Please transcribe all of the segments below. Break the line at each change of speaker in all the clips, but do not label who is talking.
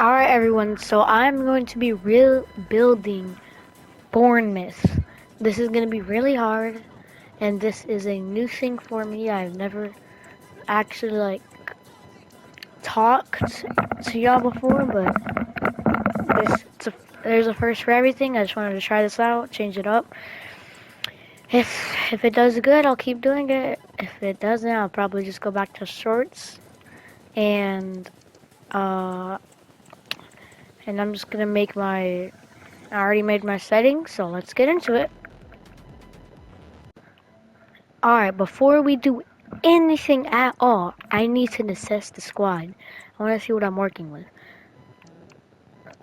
Alright everyone, so I'm going to be building Bournemouth. This is going to be really hard, and this is a new thing for me. I've never actually talked to y'all before, but there's a first for everything. I just wanted to try this out, change it up. If it does good, I'll keep doing it. If it doesn't, I'll probably just go back to shorts, and uh and I'm just gonna make I already made my settings, so let's get into it. Alright, before we do anything at all, I need to assess the squad. I want to see what I'm working with.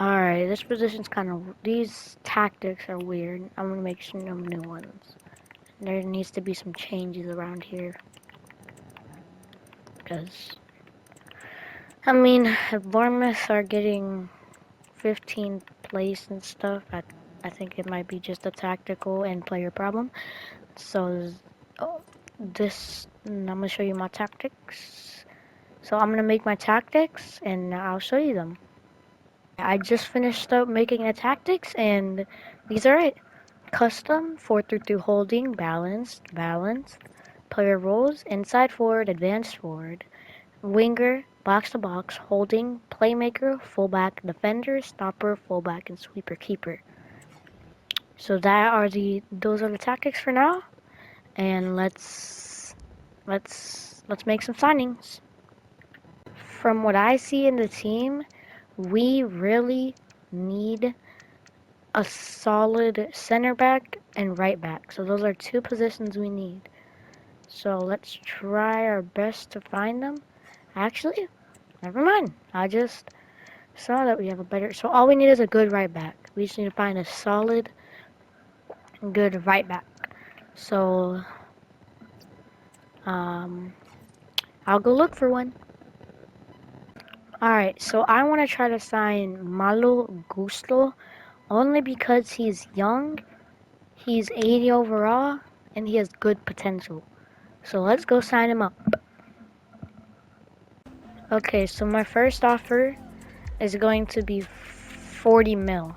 Alright, this position's these tactics are weird. I'm going to make some new ones. There needs to be some changes around here. Because, if Bournemouth are getting 15th place and stuff, I think it might be just a tactical and player problem. So, oh, I'm going to show you my tactics. So I'm going to make my tactics and I'll show you them. I just finished up making the tactics and these are it. Custom, 4-3-3 holding, balanced, player roles, inside forward, advanced forward, winger, box to box, holding, playmaker, fullback, defender, stopper, fullback, and sweeper keeper. So those are the tactics for now. And let's make some signings. From what I see in the team, we really need a solid center back and right back. So those are two positions we need. So let's try our best to find them. Actually, never mind. I just saw that we have a better... So all we need is a good right back. We just need to find a solid, good right back. So, I'll go look for one. Alright, so I want to try to sign Malo Gusto only because he's young, he's 80 overall, and he has good potential. So let's go sign him up. Okay, so my first offer is going to be 40 mil.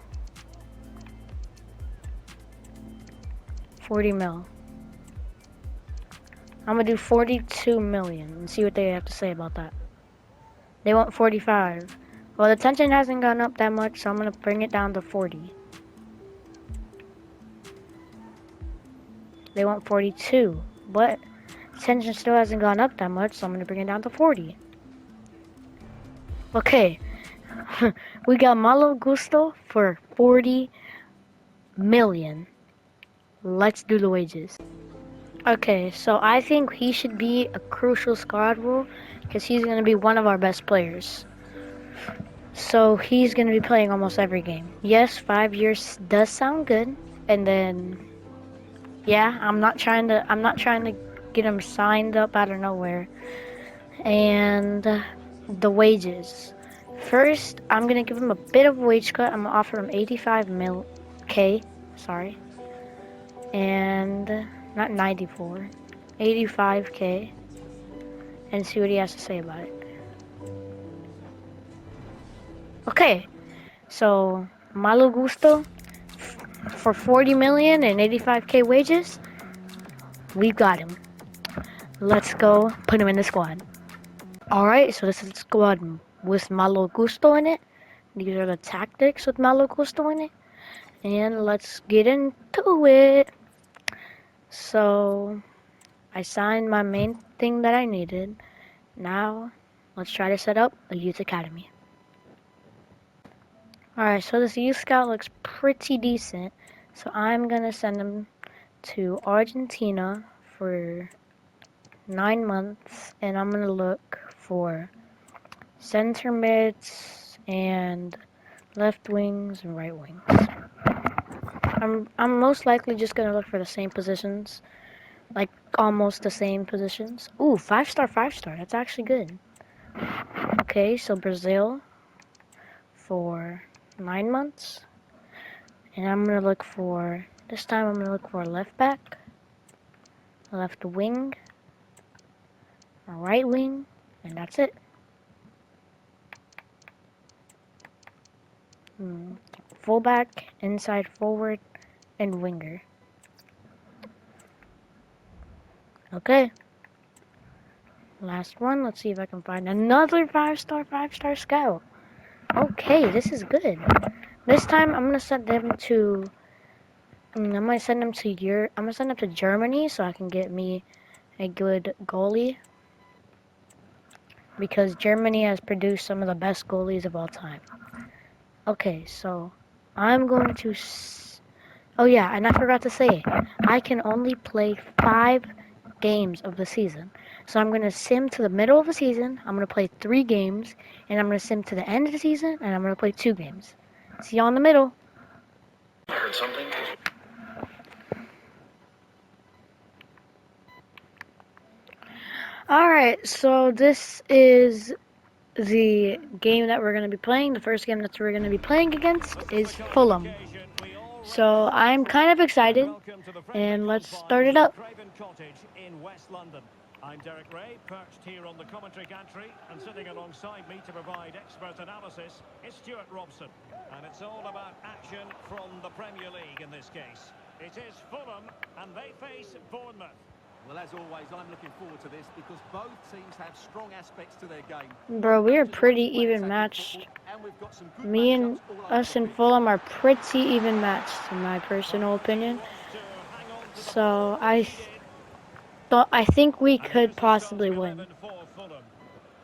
40 mil. I'm gonna do 42 million and see what they have to say about that. They want 45. Well, the tension hasn't gone up that much, so I'm gonna bring it down to 40. They want 42, but tension still hasn't gone up that much, so I'm gonna bring it down to 40. Okay, we got Malo Gusto for 40 million. Let's do the wages. Okay, so I think he should be a crucial squad role because he's going to be one of our best players. So he's going to be playing almost every game. Yes, 5 years does sound good. And then, yeah, I'm not trying to get him signed up out of nowhere. And the wages. First, I'm going to give him a bit of a wage cut. I'm going to offer him 85K. Sorry. And not 94. 85K. And see what he has to say about it. Okay, so Malo Gusto for 40 million and 85K wages. We've got him. Let's go put him in the squad. Alright, so this is the squad with Malo Gusto in it. These are the tactics with Malo Gusto in it. And let's get into it. So, I signed my main thing that I needed. Now, let's try to set up a youth academy. Alright, so this youth scout looks pretty decent. So I'm gonna send him to Argentina for 9 months, and I'm gonna look for center mids and left wings and right wings. I'm most likely just gonna look for the same positions, like almost the same positions. Ooh, 5-star, 5-star. That's actually good. Okay, so Brazil for 9 months. And I'm going to look for, this time I'm going to look for a left back, a left wing, a right wing, and that's it. Fullback, inside forward, and winger. Okay. Last one. Let's see if I can find another five-star scout. Okay, this is good. This time I'm gonna send them to. I'm gonna send them to I'm gonna send them to Germany so I can get me a good goalie because Germany has produced some of the best goalies of all time. Okay, so I'm going to. Oh yeah, and I forgot to say, I can only play 5 games of the season. So I'm gonna sim to the middle of the season. I'm gonna play 3 games, and I'm gonna sim to the end of the season, and I'm gonna play 2 games. See y'all in the middle.
Heard something?
Alright, so this is the game that we're going to be playing. The first game that we're going to be playing against is Fulham. So I'm kind of excited, and let's start it up.
I'm Derek Ray, perched here on the commentary gantry, and sitting alongside me to provide expert analysis is Stuart Robson. And it's all about action from the Premier League in this case. It is Fulham, and they face Bournemouth.
Well, as always, I'm looking forward to this because both teams have strong aspects to their game.
Bro, we are pretty even matched. Me and us and Fulham are pretty even matched, in my personal opinion. So I think we could possibly win.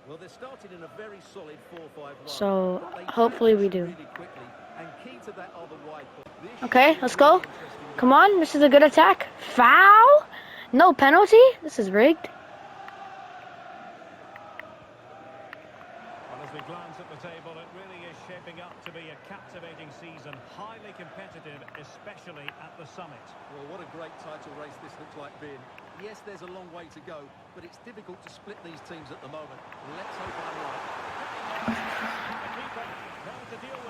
Well, they started in a very solid 4-5-1.
So
But they
hopefully we
transitioned
do.
really quickly, and key to that are the wide balls.
Okay, let's go. Come on, this is a good attack. Foul? No penalty? This is rigged.
Well, as we glance at the table, it really is shaping up to be a captivating season, highly competitive, especially at the summit.
Well, what a great title race this looks like being. Yes, there's a long way to go, but it's difficult to split these teams at the moment. Let's hope I'm right.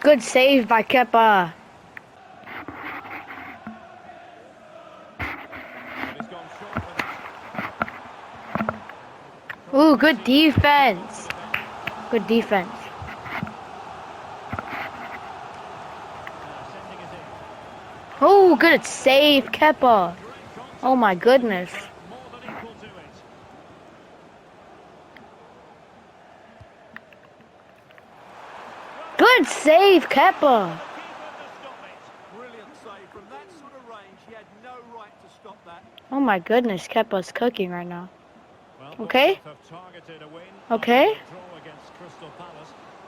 Good save by Kepa. Ooh, good defense. Good defense. Oh, good save, Kepa. Oh my goodness. Good save, Kepa.
Brilliant save from that sort of range. He had no right to stop that.
Oh my goodness, Kepa's cooking right now. Okay. Okay.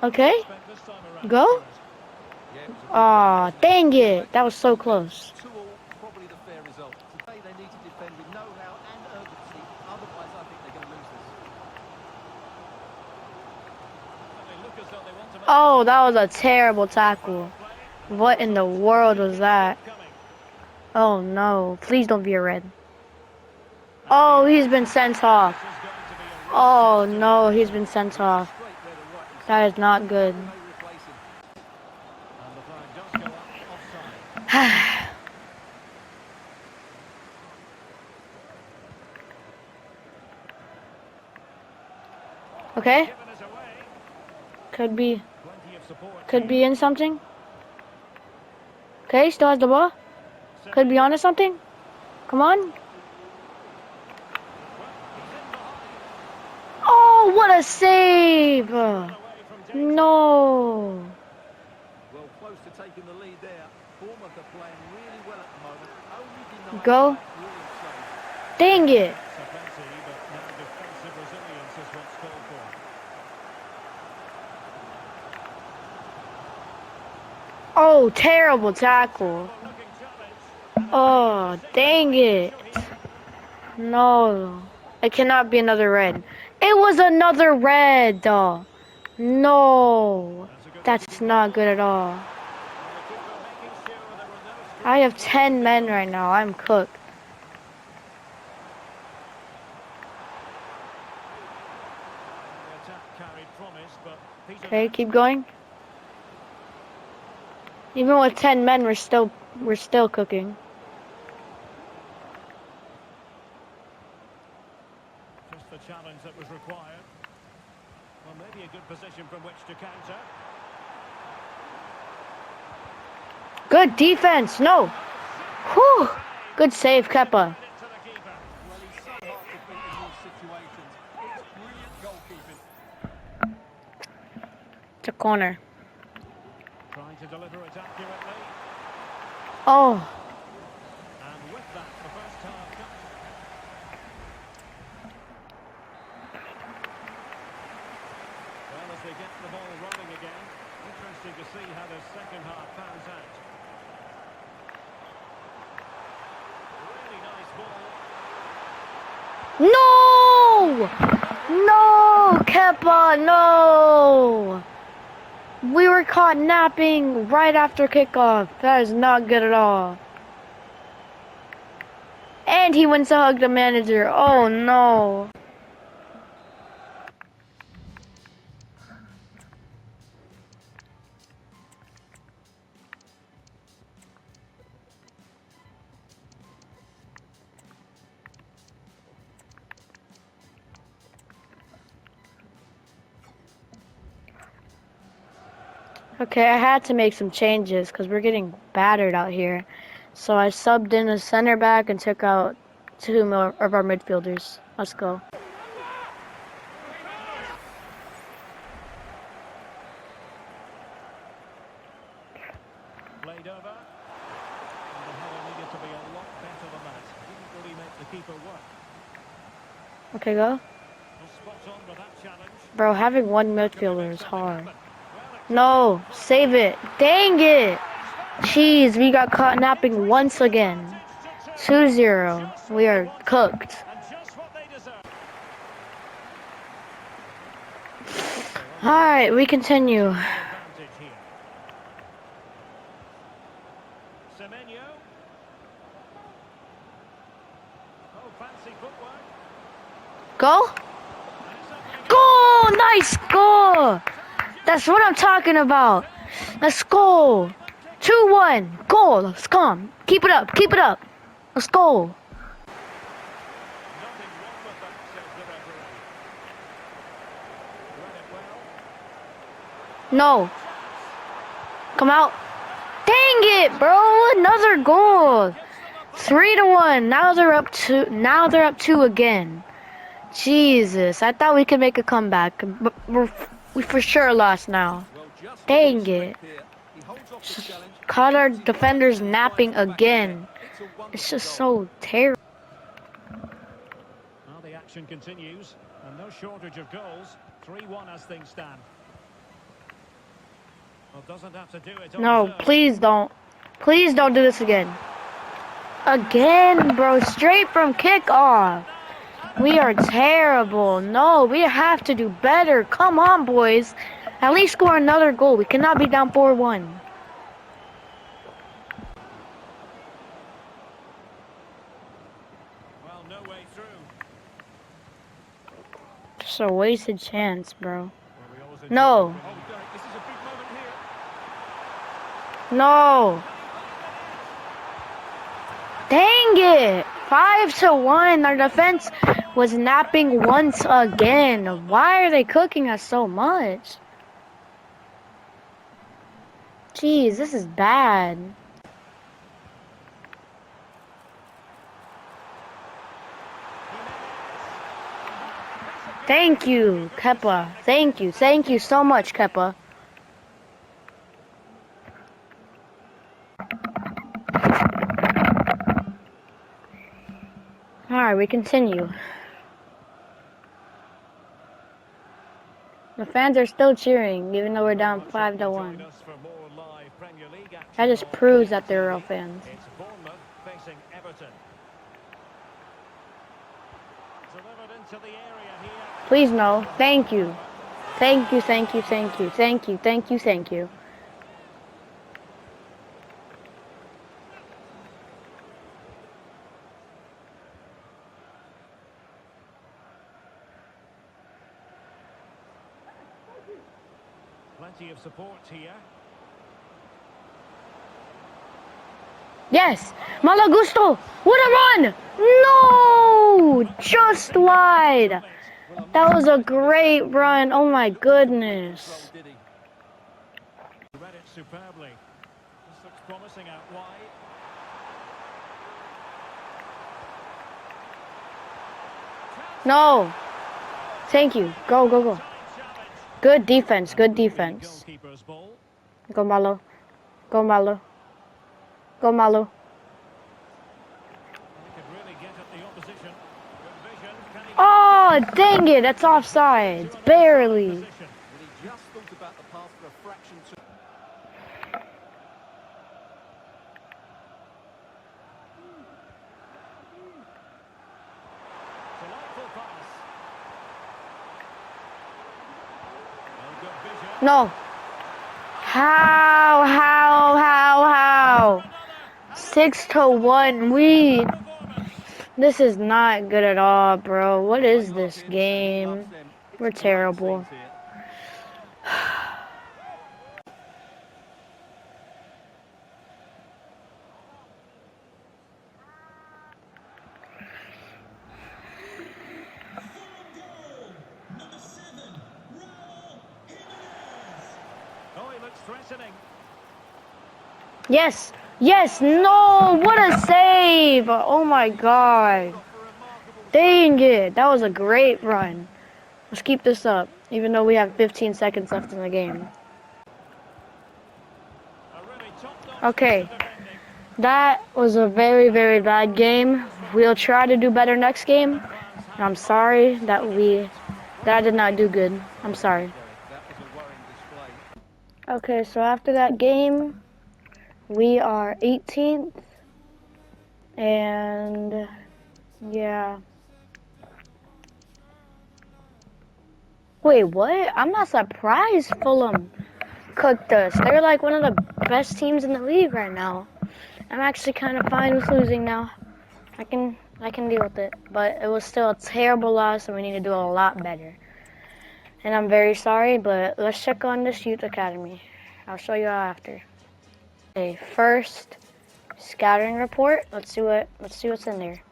Okay. Go. Aw, dang it. That was so close.
2-2, probably the fair result. Today they need to defend with know-how and urgency. Otherwise, I think they're going to lose this.
Oh, that was a terrible tackle. What in the world was that? Oh no, please don't be a red. Oh, he's been sent off. Oh no, he's been sent off. That is not good. Okay. Could be in something. Okay, still has the ball. Could be onto something. Come on. Oh, what a save! No.
Well, close to taking the lead there. Bournemouth are playing really well at the moment. Only
Go. Dang it. Oh, terrible tackle. Oh, dang it. No. It cannot be another red. It was another red. No. That's not good at all. I have 10 men right now. I'm cooked. Okay, keep going. Even with 10 men, we're still cooking.
Just the challenge that was required. Well, maybe a good position from which to counter.
Good defense. No. Whew. Good save, Kepa.
Into the keeper.
Well, he's so hard to beat in these situations. It's brilliant goalkeeping.
It's a corner.
Trying to deliver it accurately.
Oh.
And with that, the first half done. Well, as they get the ball rolling again, interesting to see how the second half pans out. Really nice ball.
No! No, Kepa, no! We were caught napping right after kickoff. That is not good at all. And he went to hug the manager. Oh, no. Okay, I had to make some changes because we're getting battered out here. So I subbed in a center back and took out 2 more of our midfielders. Let's go.
Played over. And the header needed to be a lot better than that. Didn't really make the keeper work.
Okay, go.
Well, spot on with that challenge.
Bro, having one
Could be
midfielder
make
is
something
hard.
happen. Well, it
No, save it. Dang it. Jeez, we got caught napping once again. 2-0. We are cooked.
and just what they deserve.
Alright, we continue.
Advantage here. Semenyo. Oh, fancy footwork.
Go. Goal! Nice goal! That's what I'm talking about. Let's go. 2-1. Goal. Let's come. Keep it up. Keep it up. Let's go.
Nothing wrong with that, says the referee. Read it well.
No. Come out. Dang it, bro. Another goal. 3-1. Now they're up 2 again. Jesus. I thought we could make a comeback, but we for sure lost now.
Well, just
Dang
look at his
it.
strength here. He holds off the challenge.
Caught our
He
defenders
finds
napping
the back
again.
there. It's a
It's
wonderful
just
goal.
so terrible.
Well, the action continues, and no shortage of goals. 3-1 as things stand. Well, doesn't have to do it on
No,
his own.
please don't. Please don't do this again. Again, bro. Straight from kickoff. We are terrible. No, we have to do better. Come on, boys. At least score another goal. We cannot be down 4-1.
Well, no way through.
Just a wasted chance, bro.
Well, we always enjoy
No.
winning.
Oh, Derek, this is a big moment here.
No. Dang it. 5-1. Our defense was napping once again. Why are they cooking us so much? Jeez, this is bad. Thank you, Kepa. Thank you. Thank you so much, Kepa. Alright, we continue. The fans are still cheering, even though we're down 5-1.
Join us for more live Premier League action
That just
on
proves that they're real
TV.
fans.
It's Bournemouth facing Everton. Delivered into the area here.
Please no. Thank you. Thank you, thank you, thank you, thank you, thank you, thank you.
Plenty of support here.
Yes! Malagusto! What a run! No! Just wide. That was a great run. Oh my goodness.
Read it superbly. Just Looks promising out wide.
No. Thank you. Go, go, go. Good defense. Good defense.
Goalkeeper's ball.
Go, Malo. Go, Malo. Go, Malo.
He could really get at the opposition. Good vision. Can he
Oh, dang it. That's offside. Barely.
position?
Well, he just thought about the pass for a fraction too.
Delightful pass. Oh, good vision.
No. How? 6-1 lead. This is not good at all, bro. What is this game? We're terrible.
Oh, he looks threatening.
Yes. Yes. No. What a save. Oh, my God. Dang it. That was a great run. Let's keep this up, even though we have 15 seconds left in the game.
A really top-notch
Okay.
piece of defending.
That was a very, very bad game. We'll try to do better next game. And I'm sorry that I did not do good. I'm sorry.
That was a worrying display.
Okay, so after that game, we are 18th. And yeah. Wait, what? I'm not surprised Fulham cooked us. They're like one of the best teams in the league right now. I'm actually kind of fine with losing now. I can deal with it. But it was still a terrible loss and we need to do a lot better. And I'm very sorry, but let's check on this youth academy. I'll show you all after. Okay, first scouting report. Let's see what's in there.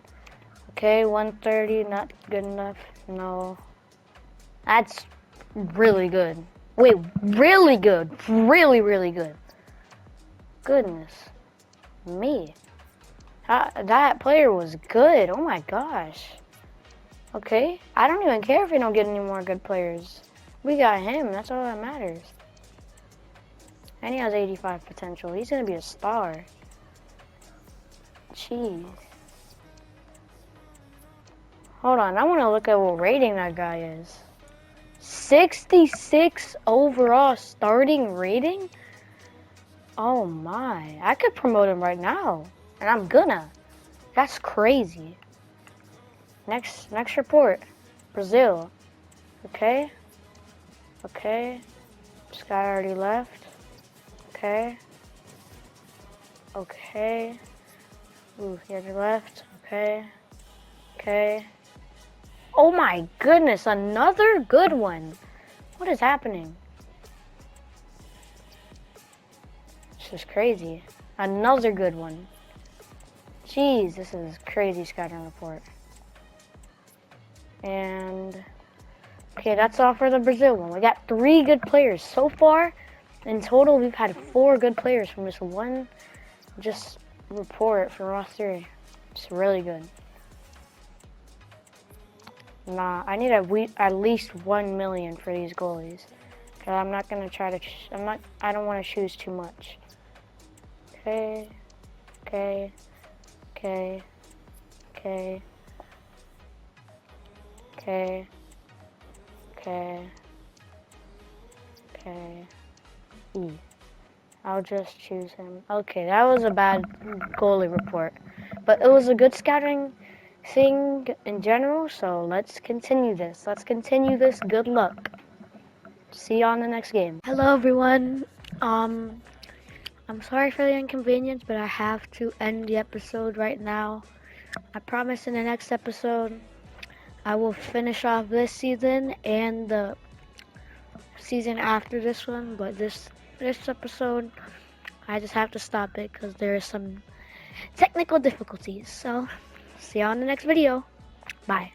Okay, 130, not good enough. No. That's really good. Wait, really good. Really, really good. Goodness me. That player was good. Oh my gosh. Okay. I don't even care if we don't get any more good players. We got him. That's all that matters. And he has 85 potential. He's going to be a star. Jeez. Hold on. I want to look at what rating that guy is. 66 overall starting rating? Oh my. I could promote him right now. And I'm gonna. That's crazy. Next report. Brazil. Okay. Okay. This guy already left. Okay. Okay. Ooh, he already left. Okay. Okay. Oh my goodness, another good one. What is happening? This is crazy. Another good one. Jeez, this is crazy scouting report. And okay, that's all for the Brazil one. We got 3 good players so far. In total, we've had 4 good players from this one just report from Raw 3. It's really good. Nah, I need at least 1 million for these goalies. Cause I'm not gonna try to. I don't want to choose too much. Okay. Okay. Okay. Okay. Okay. Okay. Okay. E. I'll just choose him. Okay, that was a bad goalie report, but it was a good scouting thing in general, so let's continue this. Good luck. See you on the next game. Hello everyone. I'm sorry for the inconvenience, but I have to end the episode right now. I promise in the next episode I will finish off this season and the season after this one, but this episode I just have to stop it because there are some technical difficulties. So see you on the next video. Bye.